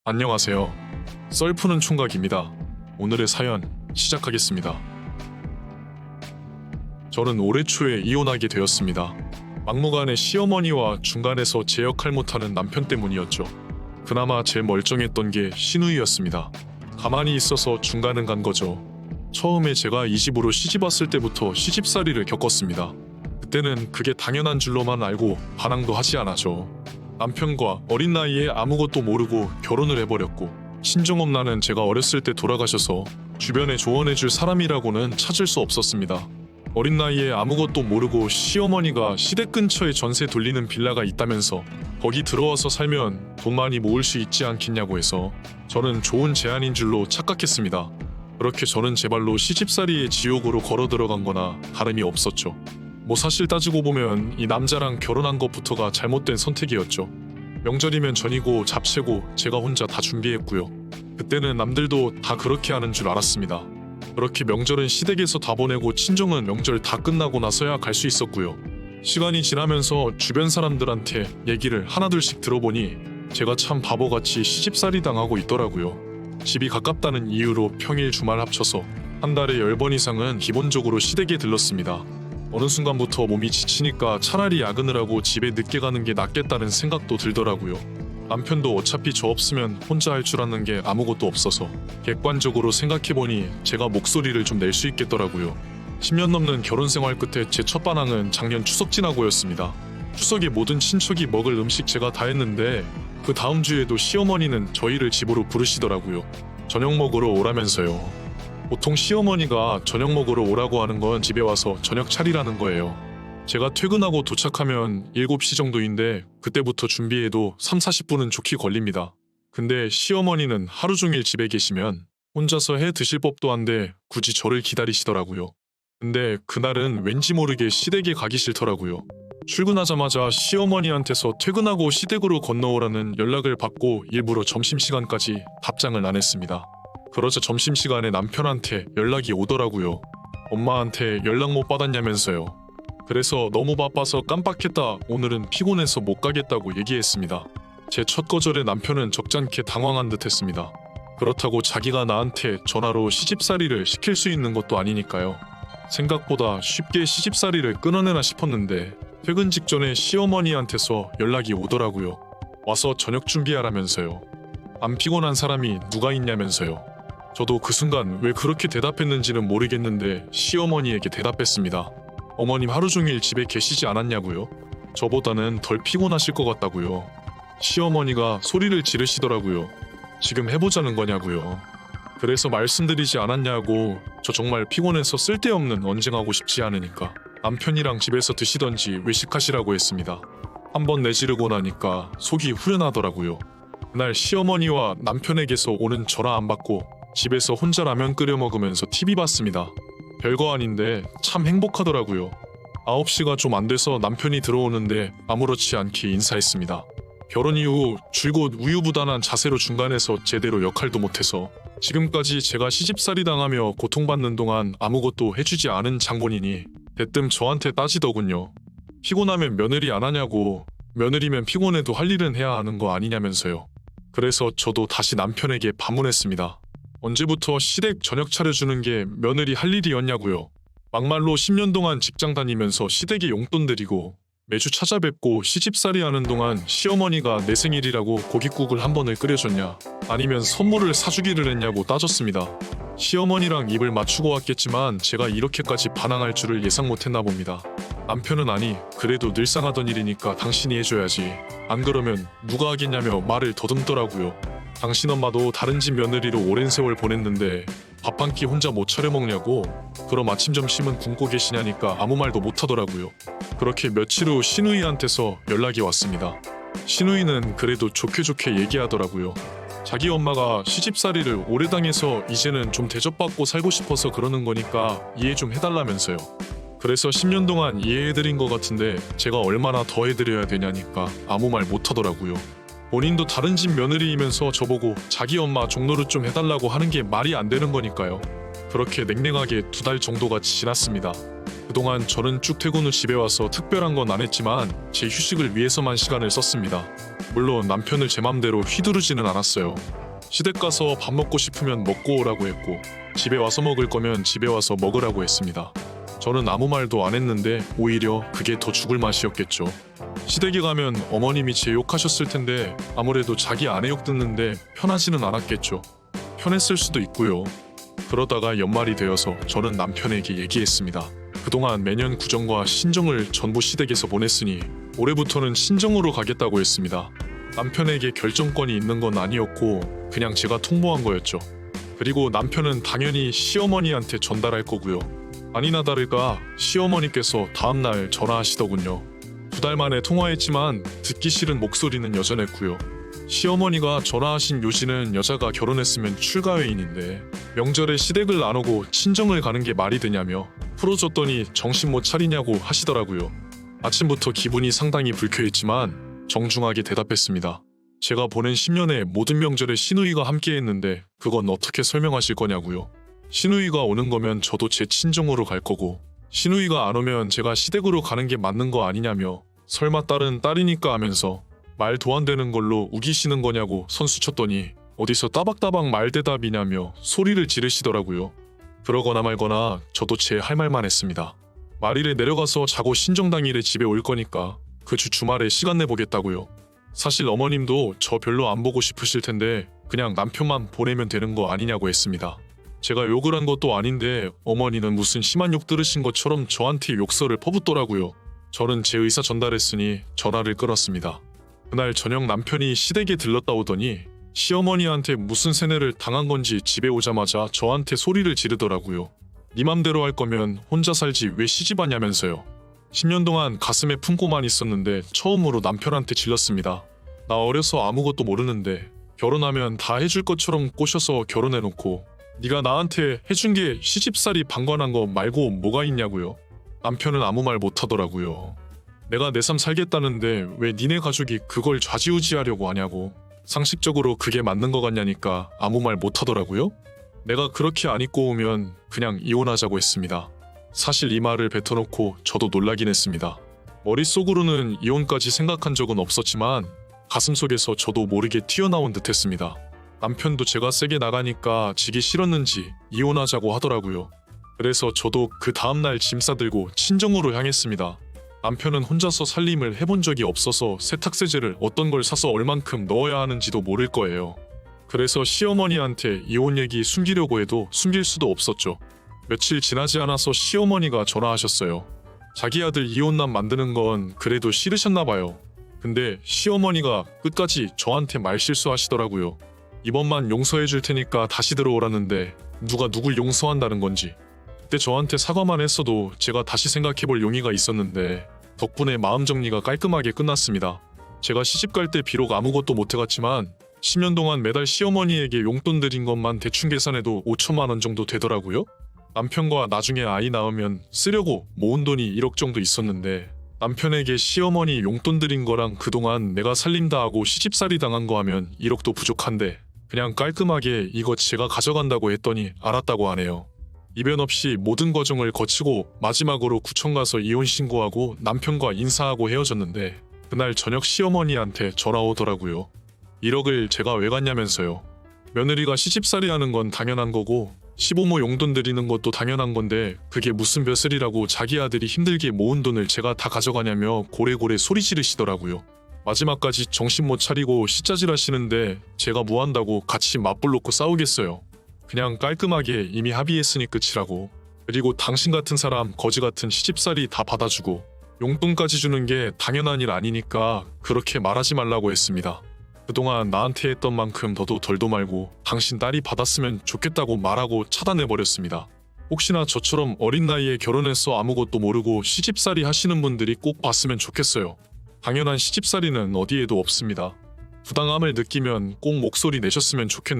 안녕하세요. 썰푸는 총각입니다. 오늘의 사연 시작하겠습니다. 저는 올해 초에 이혼하게 되었습니다. 막무가내 시어머니와 중간에서 제 역할 못하는 남편 때문이었죠. 그나마 제일 멀쩡했던 게 시누이였습니다. 가만히 있어서 중간은 간 거죠. 처음에 제가 이 집으로 시집 왔을 때부터 시집살이를 겪었습니다. 그때는 그게 당연한 줄로만 알고 반항도 하지 않았죠. 남편과 어린 나이에 아무것도 모르고 결혼을 해버렸고, 친정엄 나는 제가 어렸을 때 돌아가셔서 주변에 조언해줄 사람이라고는 찾을 수 없었습니다. 어린 나이에 아무것도 모르고 시어머니가 시댁 근처에 전세 돌리는 빌라가 있다면서 거기 들어와서 살면 돈 많이 모을 수 있지 않겠냐고 해서 저는 좋은 제안인 줄로 착각했습니다. 그렇게 저는 제 발로 시집살이의 지옥으로 걸어 들어간 거나 다름이 없었죠. 사실 따지고 보면 이 남자랑 결혼한 것부터가 잘못된 선택이었죠. 명절이면 전이고 잡채고 제가 혼자 다 준비했고요. 그때는 남들도 다 그렇게 하는 줄 알았습니다. 그렇게 명절은 시댁에서 다 보내고 친정은 명절 다 끝나고 나서야 갈 수 있었고요. 시간이 지나면서 주변 사람들한테 얘기를 하나둘씩 들어보니 제가 참 바보같이 시집살이 당하고 있더라고요. 집이 가깝다는 이유로 평일 주말 합쳐서 한 달에 10번 이상은 기본적으로 시댁에 들렀습니다. 어느 순간부터 몸이 지치니까 차라리 야근을 하고 집에 늦게 가는 게 낫겠다는 생각도 들더라고요. 남편도 어차피 저 없으면 혼자 할 줄 아는 게 아무것도 없어서 객관적으로 생각해보니 제가 목소리를 좀 낼 수 있겠더라고요. 10년 넘는 결혼 생활 끝에 제 첫 반항은 작년 추석 지나고였습니다. 추석에 모든 친척이 먹을 음식 제가 다 했는데 그 다음 주에도 시어머니는 저희를 집으로 부르시더라고요. 저녁 먹으러 오라면서요. 보통 시어머니가 저녁 먹으러 오라고 하는 건 집에 와서 저녁 차리라는 거예요. 제가 퇴근하고 도착하면 7시 정도인데 그때부터 준비해도 30-40분은 좋게 걸립니다. 근데 시어머니는 하루 종일 집에 계시면 혼자서 해 드실 법도 한데 굳이 저를 기다리시더라고요. 근데 그날은 왠지 모르게 시댁에 가기 싫더라고요. 출근하자마자 시어머니한테서 퇴근하고 시댁으로 건너오라는 연락을 받고 일부러 점심시간까지 답장을 안 했습니다. 그러자 점심시간에 남편한테 연락이 오더라고요. 엄마한테 연락 못 받았냐면서요. 그래서 너무 바빠서 깜빡했다, 오늘은 피곤해서 못 가겠다고 얘기했습니다. 제 첫 거절에 남편은 적잖게 당황한 듯 했습니다. 그렇다고 자기가 나한테 전화로 시집살이를 시킬 수 있는 것도 아니니까요. 생각보다 쉽게 시집살이를 끊어내나 싶었는데 퇴근 직전에 시어머니한테서 연락이 오더라고요. 와서 저녁 준비하라면서요. 안 피곤한 사람이 누가 있냐면서요. 저도 그 순간 왜 그렇게 대답했는지는 모르겠는데 시어머니에게 대답했습니다. 어머님 하루 종일 집에 계시지 않았냐고요? 저보다는 덜 피곤하실 것 같다고요. 시어머니가 소리를 지르시더라고요. 지금 해보자는 거냐고요. 그래서 말씀드리지 않았냐고. 저 정말 피곤해서 쓸데없는 언쟁하고 싶지 않으니까 남편이랑 집에서 드시던지 외식하시라고 했습니다. 한번 내지르고 나니까 속이 후련하더라고요. 그날 시어머니와 남편에게서 오는 전화 안 받고 집에서 혼자 라면 끓여 먹으면서 TV 봤습니다. 별거 아닌데 참 행복하더라고요. 9시가 좀 안 돼서 남편이 들어오는데 아무렇지 않게 인사했습니다. 결혼 이후 줄곧 우유부단한 자세로 중간에서 제대로 역할도 못해서 지금까지 제가 시집살이 당하며 고통받는 동안 아무것도 해주지 않은 장본인이 대뜸 저한테 따지더군요. 피곤하면 며느리 안 하냐고. 며느리면 피곤해도 할 일은 해야 하는 거 아니냐면서요. 그래서 저도 다시 남편에게 반문했습니다. 언제부터 시댁 저녁 차려주는 게 며느리 할 일이었냐고요. 막말로 10년 동안 직장 다니면서 시댁에 용돈 드리고 매주 찾아뵙고 시집살이 하는 동안 시어머니가 내 생일이라고 고깃국을 한 번을 끓여줬냐, 아니면 선물을 사주기를 했냐고 따졌습니다. 시어머니랑 입을 맞추고 왔겠지만 제가 이렇게까지 반항할 줄을 예상 못했나 봅니다. 남편은 아니, 그래도 늘상 하던 일이니까 당신이 해줘야지, 안 그러면 누가 하겠냐며 말을 더듬더라고요. 당신 엄마도 다른 집 며느리로 오랜 세월 보냈는데 밥 한 끼 혼자 못 차려 먹냐고. 그럼 아침 점심은 굶고 계시냐니까 아무 말도 못 하더라고요. 그렇게 며칠 후 시누이한테서 연락이 왔습니다. 시누이는 그래도 좋게 얘기하더라고요. 자기 엄마가 시집살이를 오래 당해서 이제는 좀 대접받고 살고 싶어서 그러는 거니까 이해 좀 해달라면서요. 그래서 10년 동안 이해해드린 것 같은데 제가 얼마나 더 해드려야 되냐니까 아무 말 못 하더라고요. 본인도 다른 집 며느리이면서 저보고 자기 엄마 종노릇 좀 해달라고 하는 게 말이 안 되는 거니까요. 그렇게 냉랭하게 2달 정도가 지났습니다. 그동안 저는 쭉 퇴근 후 집에 와서 특별한 건 안 했지만 제 휴식을 위해서만 시간을 썼습니다. 물론 남편을 제 맘대로 휘두르지는 않았어요. 시댁 가서 밥 먹고 싶으면 먹고 오라고 했고 집에 와서 먹을 거면 집에 와서 먹으라고 했습니다. 저는 아무 말도 안 했는데 오히려 그게 더 죽을 맛이었겠죠. 시댁에 가면 어머님이 제 욕하셨을 텐데 아무래도 자기 아내 욕 듣는데 편하지는 않았겠죠. 편했을 수도 있고요. 그러다가 연말이 되어서 저는 남편에게 얘기했습니다. 그동안 매년 구정과 신정을 전부 시댁에서 보냈으니 올해부터는 신정으로 가겠다고 했습니다. 남편에게 결정권이 있는 건 아니었고 그냥 제가 통보한 거였죠. 그리고 남편은 당연히 시어머니한테 전달할 거고요. 아니나 다를까 시어머니께서 다음날 전화하시더군요. 2달 만에 통화했지만 듣기 싫은 목소리는 여전했고요. 시어머니가 전화하신 요지는 여자가 결혼했으면 출가회인인데 명절에 시댁을 안 오고 친정을 가는 게 말이 되냐며 풀어줬더니 정신 못 차리냐고 하시더라고요. 아침부터 기분이 상당히 불쾌했지만 정중하게 대답했습니다. 제가 보낸 10년에 모든 명절에 시누이가 함께했는데 그건 어떻게 설명하실 거냐고요. 시누이가 오는 거면 저도 제 친정으로 갈 거고 시누이가 안 오면 제가 시댁으로 가는 게 맞는 거 아니냐며 설마 딸은 딸이니까 하면서 말도 안 되는 걸로 우기시는 거냐고 선수쳤더니 어디서 따박따박 말대답이냐며 소리를 지르시더라고요. 그러거나 말거나 저도 제 할 말만 했습니다. 말일에 내려가서 자고 신정 당일에 집에 올 거니까 그 주말에 시간 내보겠다고요. 사실 어머님도 저 별로 안 보고 싶으실 텐데 그냥 남편만 보내면 되는 거 아니냐고 했습니다. 제가 욕을 한 것도 아닌데 어머니는 무슨 심한 욕 들으신 것처럼 저한테 욕설을 퍼붓더라고요. 저는 제 의사 전달했으니 전화를 끊었습니다. 그날 저녁 남편이 시댁에 들렀다 오더니 시어머니한테 무슨 세뇌를 당한 건지 집에 오자마자 저한테 소리를 지르더라고요. 네 맘대로 할 거면 혼자 살지 왜 시집하냐면서요. 10년 동안 가슴에 품고만 있었는데 처음으로 남편한테 질렀습니다. 나 어려서 아무것도 모르는데 결혼하면 다 해줄 것처럼 꼬셔서 결혼해놓고 네가 나한테 해준 게 시집살이 방관한 거 말고 뭐가 있냐고요. 남편은 아무 말 못하더라고요. 내가 내 삶 살겠다는데 왜 니네 가족이 그걸 좌지우지하려고 하냐고. 상식적으로 그게 맞는 거 같냐니까 아무 말 못하더라고요. 내가 그렇게 안 입고 오면 그냥 이혼하자고 했습니다. 사실 이 말을 뱉어놓고 저도 놀라긴 했습니다. 머릿속으로는 이혼까지 생각한 적은 없었지만 가슴속에서 저도 모르게 튀어나온 듯 했습니다. 남편도 제가 세게 나가니까 지기 싫었는지 이혼하자고 하더라고요. 그래서 저도 그 다음날 짐 싸들고 친정으로 향했습니다. 남편은 혼자서 살림을 해본 적이 없어서 세탁세제를 어떤 걸 사서 얼만큼 넣어야 하는지도 모를 거예요. 그래서 시어머니한테 이혼 얘기 숨기려고 해도 숨길 수도 없었죠. 며칠 지나지 않아서 시어머니가 전화하셨어요. 자기 아들 이혼남 만드는 건 그래도 싫으셨나 봐요. 근데 시어머니가 끝까지 저한테 말실수하시더라고요. 이번만 용서해 줄 테니까 다시 들어오라는데 누가 누굴 용서한다는 건지. 그때 저한테 사과만 했어도 제가 다시 생각해볼 용의가 있었는데 덕분에 마음 정리가 깔끔하게 끝났습니다. 제가 시집갈 때 비록 아무것도 못해갔지만 10년 동안 매달 시어머니에게 용돈 드린 것만 대충 계산해도 5천만 원 정도 되더라고요. 남편과 나중에 아이 낳으면 쓰려고 모은 돈이 1억 정도 있었는데 남편에게 시어머니 용돈 드린 거랑 그동안 내가 살림 다 하고 시집살이 당한 거 하면 1억도 부족한데 그냥 깔끔하게 이거 제가 가져간다고 했더니 알았다고 하네요. 이변 없이 모든 과정을 거치고 마지막으로 구청 가서 이혼 신고하고 남편과 인사하고 헤어졌는데 그날 저녁 시어머니한테 전화 오더라고요. 1억을 제가 왜 갔냐면서요. 며느리가 시집살이 하는 건 당연한 거고 시부모 용돈 드리는 것도 당연한 건데 그게 무슨 벼슬이라고 자기 아들이 힘들게 모은 돈을 제가 다 가져가냐며 고래고래 소리 지르시더라고요. 마지막까지 정신 못 차리고 시짜질 하시는데 제가 뭐 한다고 같이 맞불 놓고 싸우겠어요. 그냥 깔끔하게 이미 합의했으니 끝이라고. 그리고 당신 같은 사람 거지 같은 시집살이 다 받아주고 용돈까지 주는 게 당연한 일 아니니까 그렇게 말하지 말라고 했습니다. 그동안 나한테 했던 만큼 너도 덜도 말고 당신 딸이 받았으면 좋겠다고 말하고 차단해버렸습니다. 혹시나 저처럼 어린 나이에 결혼해서 아무것도 모르고 시집살이 하시는 분들이 꼭 봤으면 좋겠어요. 당연한 시집살이는 어디에도 없습니다. 부당함을 느끼면 꼭 목소리 내셨으면 좋겠네요.